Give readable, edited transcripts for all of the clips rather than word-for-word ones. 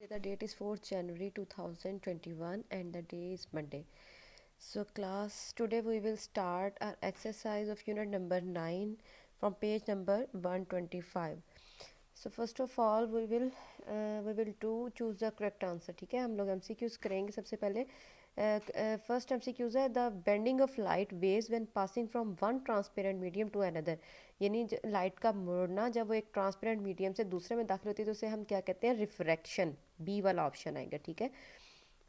The date is 4th January 2021 and the day is Monday. So class, today we will start our exercise of unit number 9 from page number 125. So first of all we will do choose the correct answer. ठीक है, हम लोग MCQs करेंगे सबसे पहले. First MCQs है the bending of light waves when passing from one transparent medium to another. यानी light का मुड़ना जब वो एक ट्रांसपेरेंट मीडियम से दूसरे में दाखिल होती है तो उसे हम क्या कहते हैं, रिफ्रैक्शन. बी वाला ऑप्शन आएगा. ठीक है.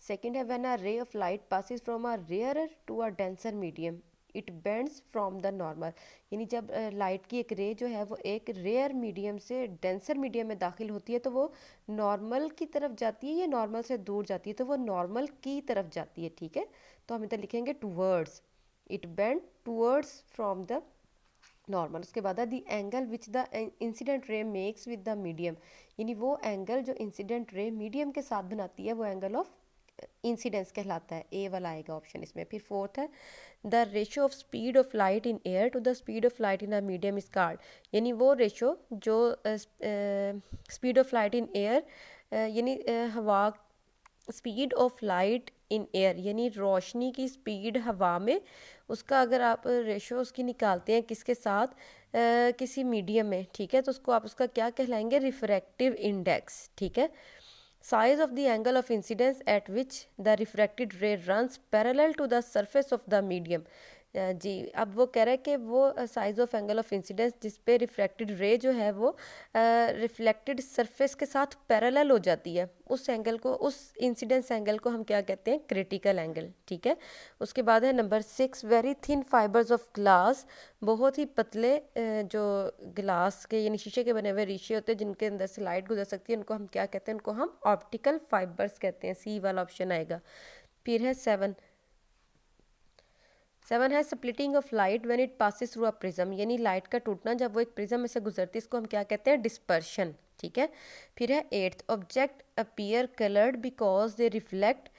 सेकेंड है when a ray of light passes from a rarer to a denser medium it bends from the normal. यानी जब लाइट की एक रे जो है वो एक रेयर मीडियम से डेंसर मीडियम में दाखिल होती है तो वो नॉर्मल की तरफ जाती है या नॉर्मल से दूर जाती है, तो वो नॉर्मल की तरफ जाती है. ठीक है, तो हम इधर लिखेंगे towards. It bend towards from the normal. उसके बाद है the angle which the incident ray makes with the medium. यानी वो एंगल जो इंसिडेंट रे मीडियम के साथ बनाती है वो एंगल ऑफ इंसिडेंस कहलाता है. ए वाला आएगा ऑप्शन इसमें. फिर फोर्थ है the ratio of speed of light in air to the speed of light in a medium is called. यानी वो रेशो जो speed of light in air यानी हवा speed of light in air यानी रोशनी की स्पीड हवा में, उसका अगर आप रेशो उसकी निकालते हैं किसके साथ, किसी मीडियम में. ठीक है, तो उसको आप उसका क्या कहलाएंगे, रिफ्रैक्टिव इंडेक्स. ठीक है. Size of the angle of incidence at which the refracted ray runs parallel to the surface of the medium. जी, अब वो कह रहा है कि वो size of angle of incidence जिस पे रिफ्रैक्टेड रे जो है वो रिफ्लेक्टेड सरफेस के साथ पैरेलल हो जाती है, उस एंगल को, उस इंसिडेंस एंगल को हम क्या कहते हैं, क्रिटिकल एंगल. ठीक है. उसके बाद है number 6 very thin fibres of glass. बहुत ही पतले जो ग्लास के यानी शीशे के बने हुए रीशे होते हैं जिनके अंदर से लाइट गुजर सकती है, उनको हम क्या कहते हैं, उनको हम ऑप्टिकल फाइबर्स कहते हैं. सी वाला ऑप्शन आएगा. फिर है 7 है splitting of light when it passes through a prism. यानी लाइट का टूटना जब वो एक प्रिज्म में से गुजरती है, इसको हम क्या कहते हैं, डिस्पर्शन. ठीक है. फिर है 8 object appear coloured because they reflect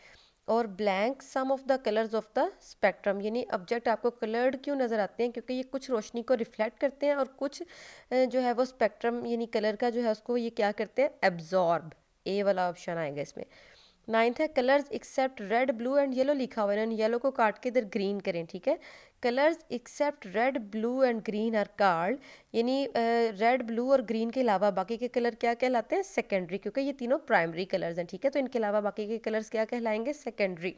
or blank some of the colours of the spectrum. यानी ऑब्जेक्ट आपको कलर्ड क्यों नज़र आते हैं, क्योंकि ये कुछ रोशनी को रिफ्लेक्ट करते हैं और कुछ जो है वो स्पेक्ट्रम यानी कलर का जो है उसको ये क्या करते हैं, एब्जॉर्ब. ए वाला ऑप्शन आएगा इसमें. 9 है colours except red blue and yellow लिखा हुआ है, येलो को काट के इधर ग्रीन करें. ठीक है. Colours except red blue and green are called. यानी रेड ब्लू और ग्रीन के अलावा बाकी के कलर क्या कहलाते हैं, सेकेंडरी, क्योंकि ये तीनों प्राइमरी कलर्स हैं. ठीक है, तो इनके अलावा बाकी के कलर्स क्या कहलाएंगे, सेकेंडरी.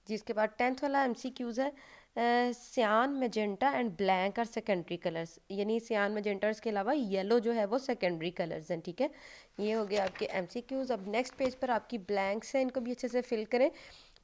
जिसके बाद 10th वाला MCQs है cyan magenta and blank are secondary colours. यानी सियान मैजेंटा के अलावा येलो जो है वो सेकेंडरी कलर्स हैं. ठीक है, ये हो गया आपके MCQs. अब नेक्स्ट पेज पर आपकी ब्लैंक्स हैं, इनको भी अच्छे से फिल करें.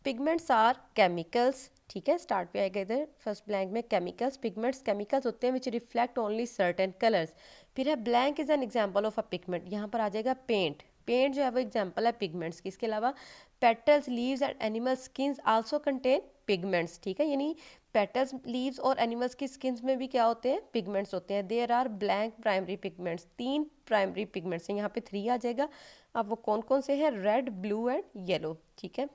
Pigments are chemicals. ठीक है, स्टार्ट पे आएगा इधर फर्स्ट ब्लैंक में केमिकल्स. पिगमेंट्स केमिकल्स होते हैं which reflect only certain colours. फिर है blank is an example of a pigment. यहाँ पर आ जाएगा पेंट. पेंट जो है वो एग्जाम्पल है पिगमेंट्स की. इसके अलावा petals leaves and animal skins also contain pigments. ठीक है, यानी पेटल्स लीव्स और एनिमल्स की स्किन्स में भी क्या होते हैं, पिगमेंट्स होते हैं. There are blank primary pigments. 3 primary pigments हैं, यहाँ पे 3 आ जाएगा. अब वो कौन कौन से हैं, रेड ब्लू एंड येलो. ठीक है.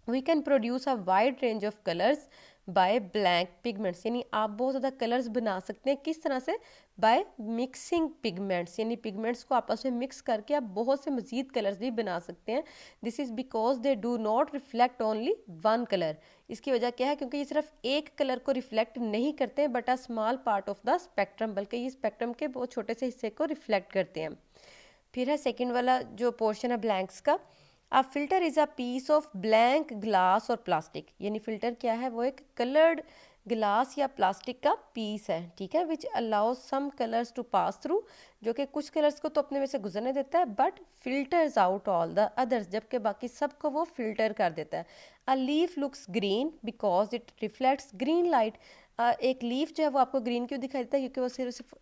We can produce a wide range of colours by blank pigments. यानी आप बहुत ज़्यादा कलर्स बना सकते हैं, किस तरह से, बाय मिक्सिंग पिगमेंट्स. यानी पिगमेंट्स को आपस में मिक्स करके आप बहुत से मजीद कलर्स भी बना सकते हैं. This is because they do not reflect only one colour. इसकी वजह क्या है, क्योंकि ये सिर्फ एक कलर को रिफ्लेक्ट नहीं करते हैं but a small part of the spectrum, बल्कि ये स्पेक्ट्रम के बहुत छोटे से हिस्से को रिफ्लेक्ट करते हैं. फिर है सेकेंड वाला जो पोर्शन है ब्लैंक्स का. अब filter is a piece of blank glass और प्लास्टिक. यानी फिल्टर क्या है, वो एक कलर्ड ग्लास या प्लास्टिक का पीस है. ठीक है, which allow some colours to pass through. जो कि कुछ कलर्स को तो अपने में से गुजरने देता है but filters out all the others, जबकि बाकी सबको वो फिल्टर कर देता है. A leaf looks green because it reflects green light. एक लीफ जो है वो आपको ग्रीन क्यों दिखाई देता है, क्योंकि वो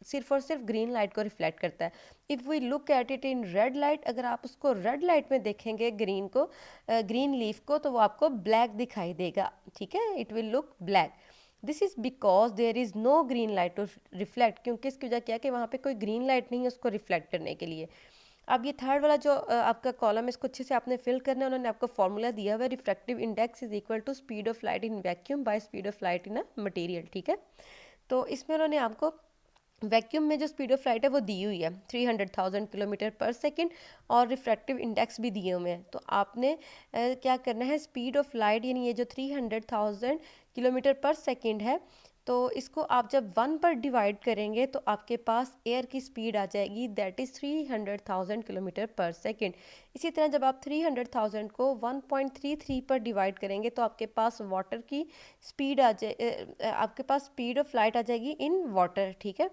सिर्फ और सिर्फ ग्रीन लाइट को रिफ्लेक्ट करता है. If we look at it in red light, अगर आप उसको रेड लाइट में देखेंगे ग्रीन को, ग्रीन लीफ को, तो वो आपको ब्लैक दिखाई देगा. ठीक है, it will look black. This is because there is no green light to reflect. क्योंकि इसकी वजह क्या है कि वहाँ पे कोई ग्रीन लाइट नहीं है उसको रिफ्लेक्ट करने के लिए. अब ये थर्ड वाला जो आपका कॉलम है, इसको अच्छे से आपने फिल करना है. उन्होंने आपको फॉर्मूला दिया हुआ है, refractive index is equal to speed of light in vacuum by speed of light in a material. ठीक है, तो इसमें उन्होंने आपको वैक्यूम में जो स्पीड ऑफ लाइट है वो दी हुई है 300,000 किलोमीटर पर सेकंड, और रिफ्रैक्टिव इंडेक्स भी दिए हुए हैं। तो आपने क्या करना है, स्पीड ऑफ लाइट यानी ये जो 300,000 किलोमीटर पर सेकंड है, तो इसको आप जब 1 पर डिवाइड करेंगे तो आपके पास एयर की स्पीड आ जाएगी, दैट इज़ 300,000 किलोमीटर पर सेकंड। इसी तरह जब आप 300,000 को 1.33 पर डिवाइड करेंगे तो आपके पास वाटर की स्पीड आ जाए, आपके पास स्पीड ऑफ लाइट आ जाएगी इन वाटर, ठीक है।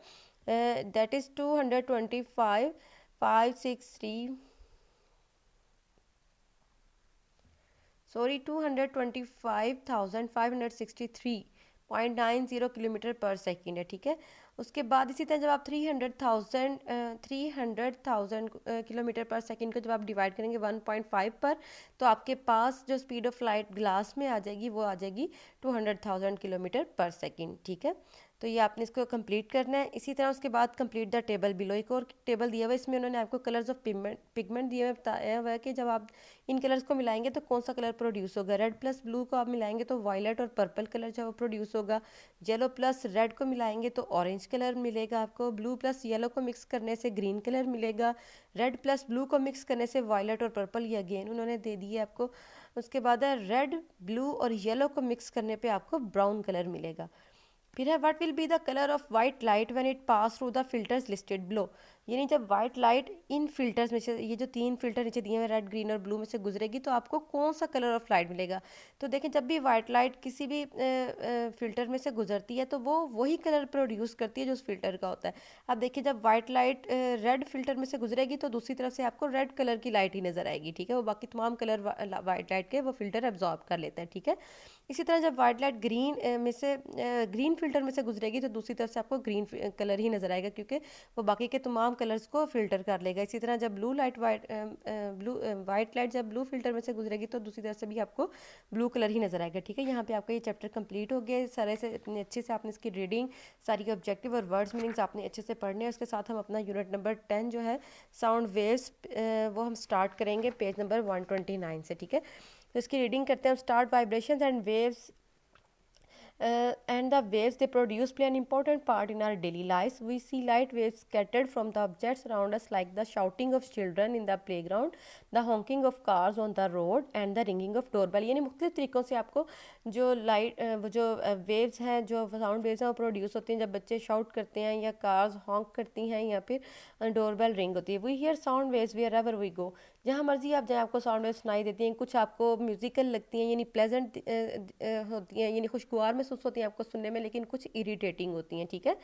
दैट इज़ 225,563 किलोमीटर पर सेकेंड है, ठीक है। उसके बाद इसी तरह जब आप 300,000 किलोमीटर पर सेकेंड को जब आप डिवाइड करेंगे 1.5 पर, तो आपके पास जो स्पीड ऑफ लाइट ग्लास में आ जाएगी वो आ जाएगी 200,000 किलोमीटर पर सेकेंड, ठीक है। तो ये आपने इसको कंप्लीट करना है। इसी तरह उसके बाद कंप्लीट द टेबल बिलो, एक और टेबल दिया हुआ है, इसमें उन्होंने आपको कलर्स ऑफ पिगमेंट दिए हुए, बताया हुआ है कि जब आप इन कलर्स को मिलाएंगे तो कौन सा कलर प्रोड्यूस होगा। रेड प्लस ब्लू को आप मिलाएंगे तो वायलेट और पर्पल कलर जो है वो प्रोड्यूस होगा। येलो प्लस रेड को मिलाएंगे तो ऑरेंज कलर मिलेगा आपको। ब्लू प्लस येलो को मिक्स करने से ग्रीन कलर मिलेगा। रेड प्लस ब्लू को मिक्स करने से वायलेट और पर्पल, ये अगेन उन्होंने दे दिए आपको। उसके बाद है रेड ब्लू और येलो को मिक्स करने पे आपको ब्राउन कलर मिलेगा। फिर है what will be the colour of white light when it pass through the filters listed below, यानी जब वाइट लाइट इन फिल्टर्स में से, ये जो 3 फिल्टर नीचे दिए हुए रेड ग्रीन और ब्लू में से गुजरेगी तो आपको कौन सा कलर ऑफ लाइट मिलेगा। तो देखें, जब भी वाइट लाइट किसी भी फिल्टर में से गुजरती है तो वो वही कलर प्रोड्यूस करती है जो उस फिल्टर का होता है। अब देखिए, जब वाइट लाइट रेड फिल्टर में से गुजरेगी तो दूसरी तरफ से आपको रेड कलर की लाइट ही नज़र आएगी, ठीक है। वो बाकी तमाम कलर वाइट लाइट के वो फिल्टर एब्जॉर्ब कर लेता है, ठीक है। इसी तरह जब वाइट लाइट ग्रीन फिल्टर में से गुजरेगी तो दूसरी तरफ से आपको ग्रीन कलर ही नज़र आएगा, क्योंकि वो बाकी के तमाम कलर्स को फिल्टर कर लेगा। इसी तरह जब वाइट लाइट जब ब्लू फिल्टर में से गुजरेगी तो दूसरी तरफ से भी आपको ब्लू कलर ही नज़र आएगा, ठीक है। यहाँ पे आपका ये चैप्टर कंप्लीट हो गया। सारे से अपने अच्छे से आपने इसकी रीडिंग, सारी ऑब्जेक्टिव और वर्ड्स मीनिंग्स आपने अच्छे से पढ़ने हैं। उसके साथ हम अपना यूनिट नंबर 10 जो है साउंड वेव्स, वो हम स्टार्ट करेंगे पेज नंबर 129 से, ठीक है। तो इसकी रीडिंग करते हैं हम। Start vibrations and waves and the waves they produce play an important part in our daily lives. We see light waves scattered from the objects around us, like the shouting of children in the playground, the honking of cars on the road and the ringing of doorbell। यानी मुख्तलिफ तरीक़ों से आपको जो वो जो waves हैं, जो साउंड वेव्स हैं, वो प्रोड्यूस होती हैं जब बच्चे शाउट करते हैं या कार्स हॉन्क करती हैं या फिर डोरबेल रिंग होती है। We hear sound waves wherever we go, जहाँ मर्जी आप जाएँ आपको साउंड वेव्स सुनाई देती हैं। कुछ आपको म्यूज़िकल लगती हैं, यानी प्लेजेंट होती हैं, यानी खुशगवार महसूस होती हैं आपको सुनने में, लेकिन कुछ इरिटेटिंग होती हैं, ठीक है।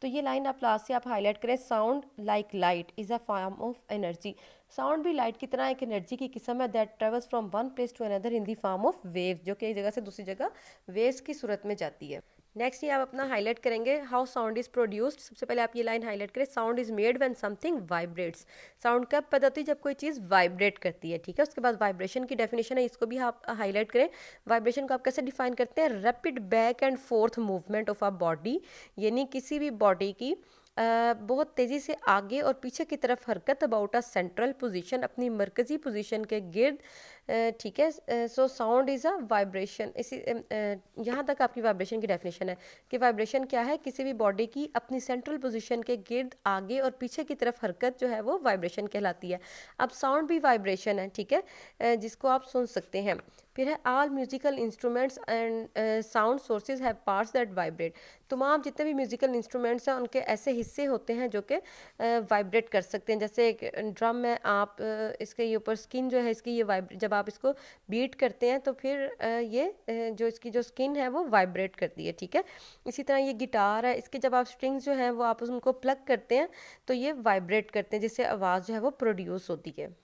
तो ये लाइन आप लास्ट से आप हाईलाइट करें। Sound like light is a form of energy, sound भी लाइट की तरह एक एनर्जी की किस्म है, that travels from one place to another in the form of wave, जो कि एक जगह से दूसरी जगह वेव्स की सूरत में जाती है। नेक्स्ट ये आप अपना हाईलाइट करेंगे, हाउ साउंड इज़ प्रोड्यूस्ड। सबसे पहले आप ये लाइन हाईलाइट करें, sound is made when something vibrates. Sound कब पैदा होती है, जब कोई चीज़ वाइब्रेट करती है, ठीक है। उसके बाद वाइब्रेशन की डेफिनेशन है, इसको भी आप हाईलाइट करें। वाइब्रेशन को आप कैसे डिफाइन करते हैं, rapid back and fourth movement of a body, यानी किसी भी बॉडी की बहुत तेज़ी से आगे और पीछे की तरफ हरकत अबाउट अ सेंट्रल पोजीशन, अपनी मरकज़ी पोजीशन के गिर्द, ठीक है। So sound is a vibration. इसी यहाँ तक आपकी वाइब्रेशन की डेफिनेशन है कि वाइब्रेशन क्या है, किसी भी बॉडी की अपनी सेंट्रल पोजीशन के गिर्द आगे और पीछे की तरफ हरकत जो है वो वाइब्रेशन कहलाती है। अब साउंड भी वाइब्रेशन है, ठीक है, जिसको आप सुन सकते हैं। फिर है all musical instruments and sound sources have parts that vibrate, तमाम जितने भी म्यूजिकल इंस्ट्रूमेंट्स हैं उनके ऐसे हिस्से होते हैं जो कि वाइब्रेट कर सकते हैं। जैसे एक ड्रम है, आप इसके ये ऊपर स्किन जो है इसकी, ये जब आप इसको बीट करते हैं तो फिर ये जो इसकी जो स्किन है वो वाइब्रेट करती है, ठीक है। इसी तरह ये गिटार है, इसके जब आप स्ट्रिंग्स जो हैं वो आप उनको प्लग करते हैं तो ये वाइब्रेट करते हैं, जिससे आवाज़ जो है वो प्रोड्यूस होती है।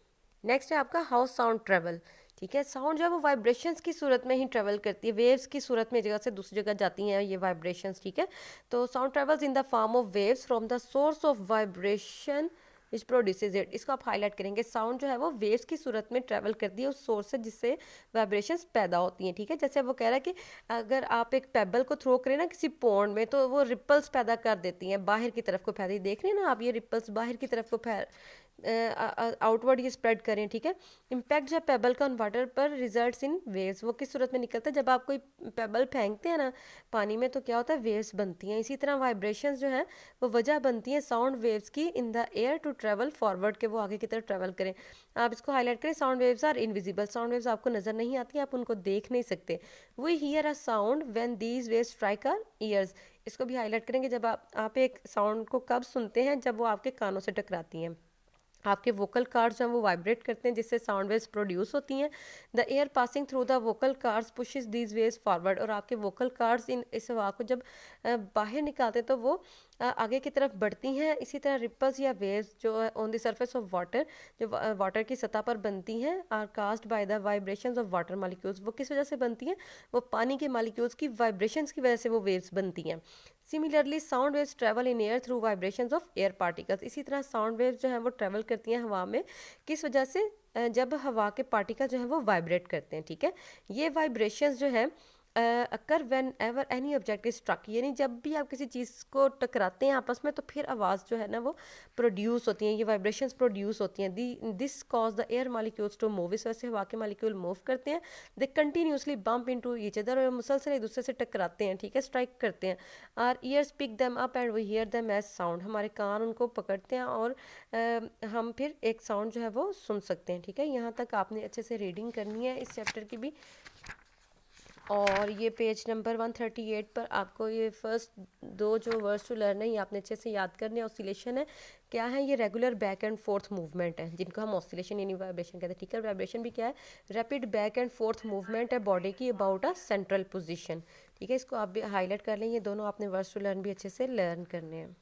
नेक्स्ट है आपका हाउ साउंड ट्रेवल, ठीक है। साउंड जो है वो वाइब्रेशंस की सूरत में ही ट्रेवल करती है, वेव्स की सूरत में जगह से दूसरी जगह जाती हैं ये वाइब्रेशंस, ठीक है। तो sound travels in the form of waves from the source of vibration which produces it. इसको आप हाईलाइट करेंगे, साउंड जो है वो वेव्स की सूरत में ट्रेवल करती है उस सोर्स से जिससे वाइब्रेशंस पैदा होती हैं, ठीक है। जैसे वो कह रहा है कि अगर आप एक पेबल को थ्रो करें ना किसी पॉन्ड में तो वो रिपल्स पैदा कर देती हैं, बाहर की तरफ को फैलती, देख रहे हैं ना आप, ये रिपल्स बाहर की तरफ को आउटवर्ड ये स्प्रेड करें, ठीक है। इम्पैक्ट जो पेबल का ऑन वाटर पर रिजल्ट्स इन वेव्स, वो किस सूरत में निकलता है, जब आप कोई पेबल फेंकते हैं ना पानी में तो क्या होता है, वेव्स बनती हैं। इसी तरह वाइब्रेशंस जो है वो वजह बनती है साउंड वेव्स की in the air to travel forward, के वो आगे की तरफ ट्रेवल करें। आप इसको हाईलाइट करें, sound waves are invisible, sound waves आपको नज़र नहीं आती, आप उनको देख नहीं सकते। We hear a sound when these waves strike our ears, इसको भी हाईलाइट करेंगे, जब आप एक साउंड को कब सुनते हैं, जब वो आपके कानों से टकराती हैं। आपके वोकल कार्ड्स जो हैं वो वाइब्रेट करते हैं जिससे साउंड वेव्स प्रोड्यूस होती हैं। The air passing through the vocal cords pushes these waves forward, और आपके वोकल कार्ड्स इस हवा को जब बाहर निकालते हैं तो वो आगे की तरफ बढ़ती हैं। इसी तरह रिपल्स या वेव्स जो on the surface of water, जो वाटर की सतह पर बनती हैं, are caused by the vibrations of water molecules, वो किस वजह से बनती हैं, वो पानी के मॉलिक्यूल्स की वाइब्रेशंस की वजह से वो वेव्स बनती हैं। Similarly sound waves travel in air through vibrations of air particles, इसी तरह साउंड वेव्स जो है वो ट्रेवल करती हैं हवा में, किस वजह से, जब हवा के पार्टिकल जो है वो वाइब्रेट करते हैं, ठीक है। ये वाइब्रेशंस जो है occur whenever any object is struck, यानी जब भी आप किसी चीज़ को टकराते हैं आपस में तो फिर आवाज़ जो है ना वो प्रोड्यूस होती हैं, ये वाइब्रेशंस प्रोड्यूस होती हैं। This cause the air molecules to move, इस वजह से हवा के मॉलिक्यूल मूव करते हैं। They continuously bump into each other, और मुसलसल एक दूसरे से टकराते हैं, ठीक है, स्ट्राइक करते हैं। Our ears pick them up and we hear them as sound, हमारे कान उनको पकड़ते हैं और हम फिर एक साउंड जो है वो सुन सकते हैं, ठीक है। यहाँ तक आपने अच्छे से रीडिंग करनी है इस चैप्टर की भी। और ये पेज नंबर 138 पर आपको ये फर्स्ट दो जो वर्ड्स टू लर्न है ये आपने अच्छे से याद करने हैं। ऑसिलेशन है क्या है, ये regular back and fourth movement है जिनको हम ऑसिलेशन यानी वाइब्रेशन कहते हैं, ठीक है। वाइब्रेशन भी क्या है, rapid back and fourth movement है बॉडी की अबाउट अ सेंट्रल पोजीशन, ठीक है। इसको आप भी हाईलाइट कर लें, ये दोनों आपने वर्ड्स टू लर्न भी अच्छे से लर्न करने हैं।